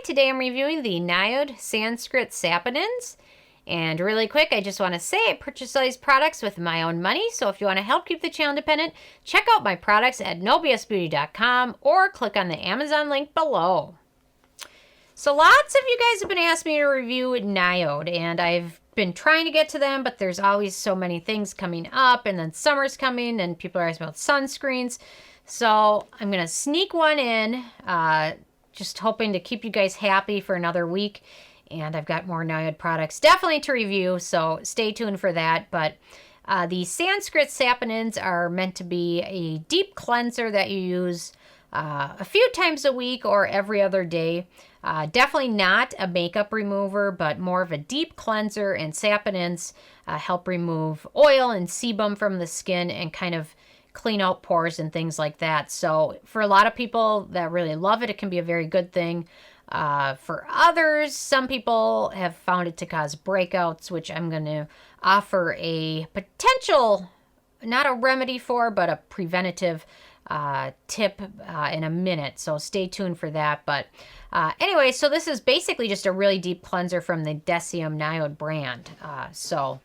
today I'm reviewing the NIOD Sanskrit Saponins. And really quick, I just want to say I purchased all these products with my own money, so if you want to help keep the channel independent, check out my products at nobsbeauty.com or click on the Amazon link below. So lots of you guys have been asking me to review NIOD, and I've been trying to get to them, but there's always so many things coming up, and then summer's coming, and people are asking about sunscreens. So I'm going to sneak one in, just hoping to keep you guys happy for another week. And I've got more NIOD products definitely to review, so stay tuned for that. But the Sanskrit Saponins are meant to be a deep cleanser that you use a few times a week or every other day. Definitely not a makeup remover, but more of a deep cleanser, and saponins help remove oil and sebum from the skin and kind of clean out pores and things like that. So for a lot of people that really love it, it can be a very good thing. For others, some people have found it to cause breakouts, which I'm going to offer a potential, not a remedy for, but a preventative tip in a minute. So stay tuned for that. But anyway, so this is basically just a really deep cleanser from the Deciem NIOD brand. So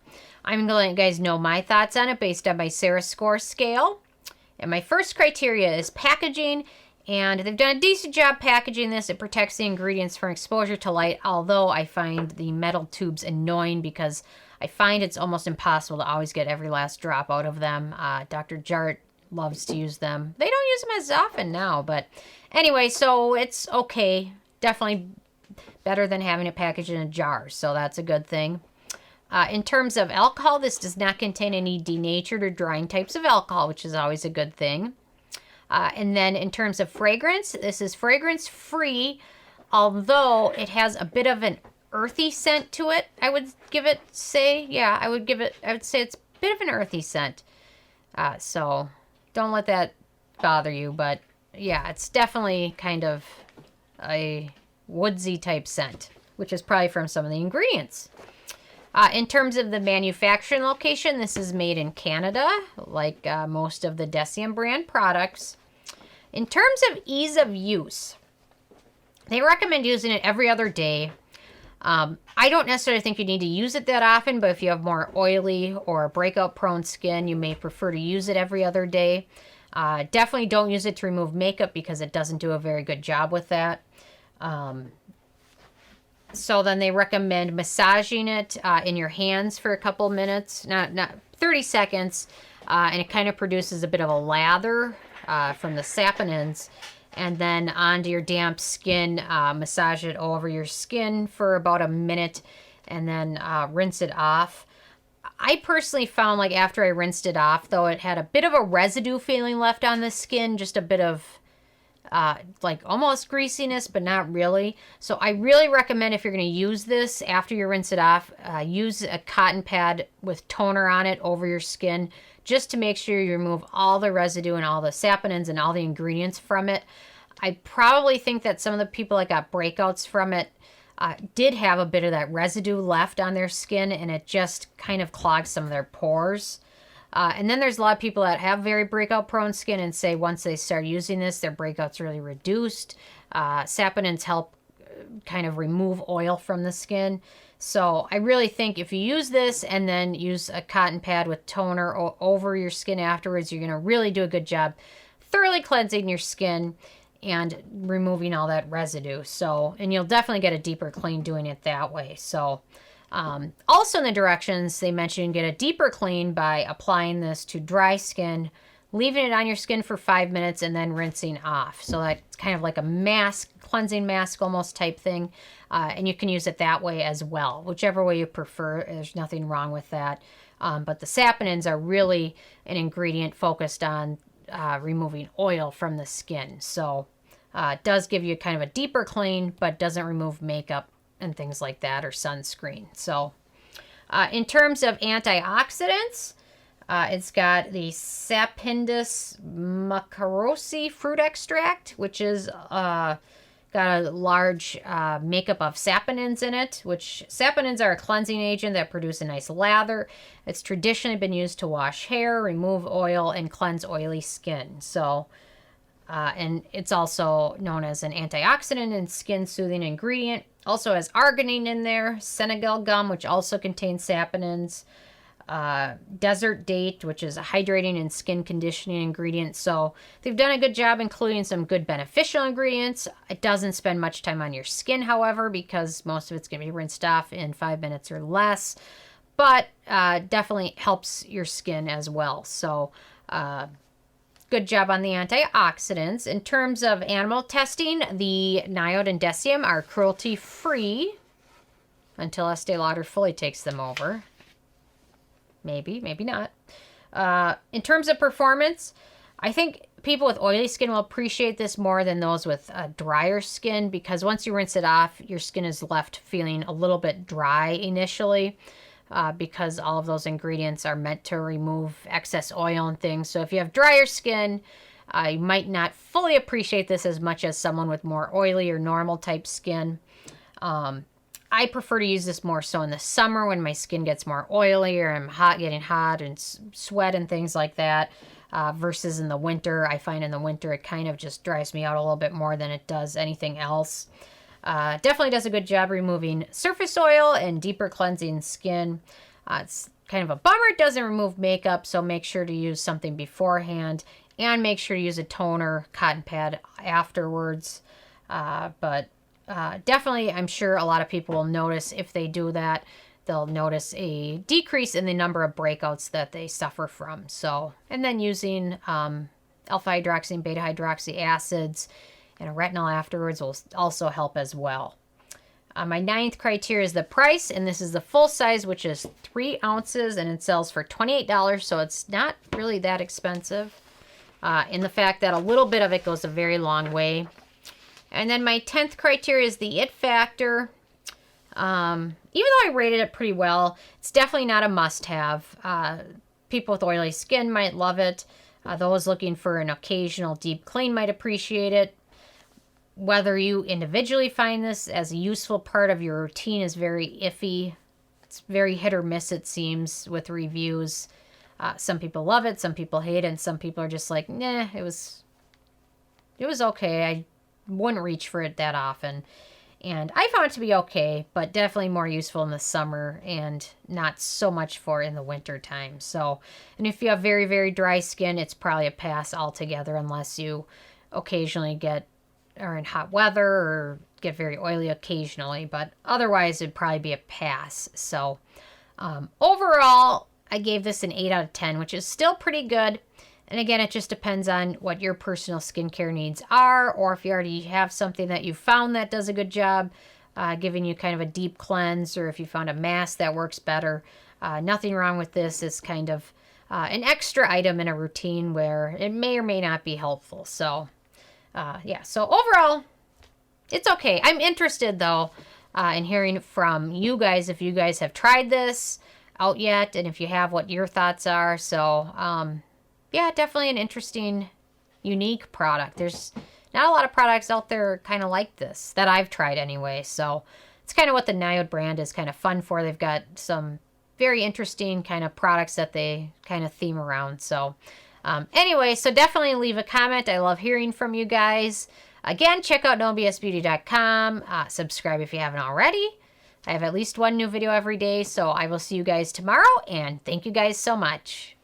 I'm going to let you guys know my thoughts on it based on my Sarah score scale. And my first criteria is packaging. And they've done a decent job packaging this. It protects the ingredients from exposure to light, although I find the metal tubes annoying because I find it's almost impossible to always get every last drop out of them. Dr. Jart loves to use them. They don't use them as often now, but anyway, so it's okay. Definitely better than having it packaged in a jar, so that's a good thing. In terms of alcohol, this does not contain any denatured or drying types of alcohol, which is always a good thing. And then in terms of fragrance, this is fragrance-free, although it has a bit of an earthy scent to it. I would say it's a bit of an earthy scent. So don't let that bother you, but yeah, it's definitely kind of a woodsy type scent, which is probably from some of the ingredients. In terms of the manufacturing location, this is made in Canada, like most of the Deciem brand products. In terms of ease of use, they recommend using it every other day. I don't necessarily think you need to use it that often, but if you have more oily or breakout-prone skin, you may prefer to use it every other day. Definitely don't use it to remove makeup because it doesn't do a very good job with that. So then they recommend massaging it in your hands for a couple minutes, not 30 seconds, and it kind of produces a bit of a lather from the saponins. And then onto your damp skin, massage it over your skin for about a minute, and then rinse it off. I personally found, like, after I rinsed it off, though, it had a bit of a residue feeling left on the skin, just a bit of like almost greasiness, but not really. So I really recommend, if you're going to use this after you rinse it off, use a cotton pad with toner on it over your skin, just to make sure you remove all the residue and all the saponins and all the ingredients from it. I probably think that some of the people that got breakouts from it did have a bit of that residue left on their skin, and it just kind of clogged some of their pores. And then there's a lot of people that have very breakout-prone skin and say once they start using this, their breakouts really reduced. Saponins help kind of remove oil from the skin. So I really think if you use this and then use a cotton pad with toner over your skin afterwards, you're going to really do a good job thoroughly cleansing your skin and removing all that residue. So, and you'll definitely get a deeper clean doing it that way. So, also in the directions, they mention get a deeper clean by applying this to dry skin, leaving it on your skin for 5 minutes, and then rinsing off. So that's kind of like a mask, cleansing mask almost type thing. And you can use it that way as well. Whichever way you prefer, there's nothing wrong with that. But the saponins are really an ingredient focused on removing oil from the skin. So it does give you kind of a deeper clean, but doesn't remove makeup and things like that, or sunscreen. So in terms of antioxidants, it's got the Sapindus Mukurossi fruit extract, which is got a large makeup of saponins in it, which saponins are a cleansing agent that produce a nice lather. It's traditionally been used to wash hair, remove oil, and cleanse oily skin. So And it's also known as an antioxidant and skin-soothing ingredient. Also has arginine in there, Senegal gum, which also contains saponins, desert date, which is a hydrating and skin conditioning ingredient. So they've done a good job including some good beneficial ingredients. It doesn't spend much time on your skin, however, because most of it's going to be rinsed off in 5 minutes or less. But definitely helps your skin as well. So good job on the antioxidants. In terms of animal testing, the NIOD and Decium are cruelty-free until Estee Lauder fully takes them over. Maybe, maybe not. In terms of performance, I think people with oily skin will appreciate this more than those with drier skin, because once you rinse it off, your skin is left feeling a little bit dry initially. Because all of those ingredients are meant to remove excess oil and things. So if you have drier skin, you might not fully appreciate this as much as someone with more oily or normal type skin. I prefer to use this more so in the summer when my skin gets more oily or I'm getting hot and sweat and things like that. Versus in the winter, I find in the winter it kind of just dries me out a little bit more than it does anything else. Definitely does a good job removing surface oil and deeper cleansing skin. It's kind of a bummer it doesn't remove makeup, so make sure to use something beforehand and make sure to use a toner, cotton pad afterwards. But definitely, I'm sure a lot of people will notice if they do that, they'll notice a decrease in the number of breakouts that they suffer from. So, and then using alpha-hydroxy and beta-hydroxy acids and a retinol afterwards will also help as well. My 9th criteria is the price, and this is the full size, which is 3 ounces, and it sells for $28, so it's not really that expensive. In the fact that a little bit of it goes a very long way. And then my 10th criteria is the it factor. Even though I rated it pretty well, it's definitely not a must-have. People with oily skin might love it. Those looking for an occasional deep clean might appreciate it. Whether you individually find this as a useful part of your routine is very iffy. It's very hit or miss, it seems, with reviews. Some people love it, some people hate it, and some people are just like, nah, it was okay. I wouldn't reach for it that often. And I found it to be okay, but definitely more useful in the summer and not so much for in the winter time. So, and if you have very, very dry skin, it's probably a pass altogether unless you occasionally are in hot weather or get very oily occasionally, but otherwise it'd probably be a pass. So overall, I gave this an 8 out of 10, which is still pretty good. And again, it just depends on what your personal skincare needs are, or if you already have something that you found that does a good job giving you kind of a deep cleanse, or if you found a mask that works better. Nothing wrong with this. It's kind of an extra item in a routine where it may or may not be helpful. So yeah, so overall, it's okay. I'm interested, though, in hearing from you guys if you guys have tried this out yet, and if you have, what your thoughts are. So, yeah, definitely an interesting, unique product. There's not a lot of products out there kind of like this that I've tried anyway. So it's kind of what the NIOD brand is kind of fun for. They've got some very interesting kind of products that they kind of theme around. So anyway, so definitely leave a comment. I love hearing from you guys. Again, check out nobsbeauty.com. Subscribe if you haven't already. I have at least one new video every day, so I will see you guys tomorrow, and thank you guys so much.